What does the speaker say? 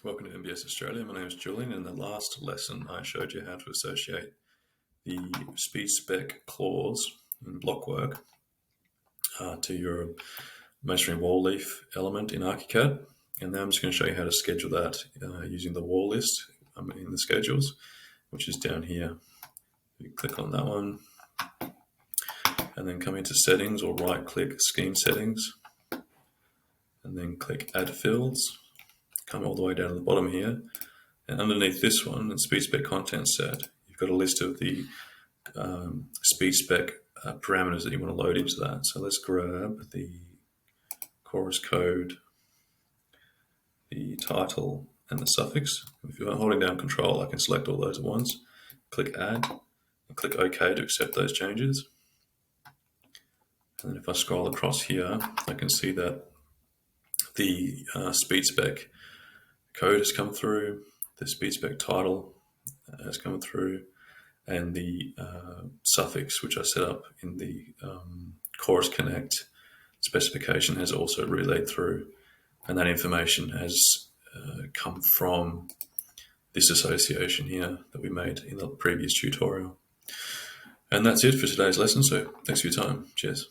Welcome to NBS Australia. My name is Julian. In the last lesson, I showed you how to associate the SpeedSpec clause in blockwork to your masonry wall leaf element in ArchiCAD. And now I'm just going to show you how to schedule that using the wall list in the schedules, which is down here. You click on that one and then come into settings or right click scheme settings and then click add fields. Come all the way down to the bottom here, and underneath this one, in SpeedSpec content set, you've got a list of the SpeedSpec parameters that you want to load into that. So let's grab the chorus code, the title, and the suffix. If you're holding down Control, I can select all those at once. Click Add, and click OK to accept those changes. And then if I scroll across here, I can see that the SpeedSpec code has come through, the SpeedSpec title has come through, and the suffix, which I set up in the Chorus Connect specification, has also relayed through, and that information has come from this association here that we made in the previous tutorial. And that's it for today's lesson, so thanks for your time. Cheers.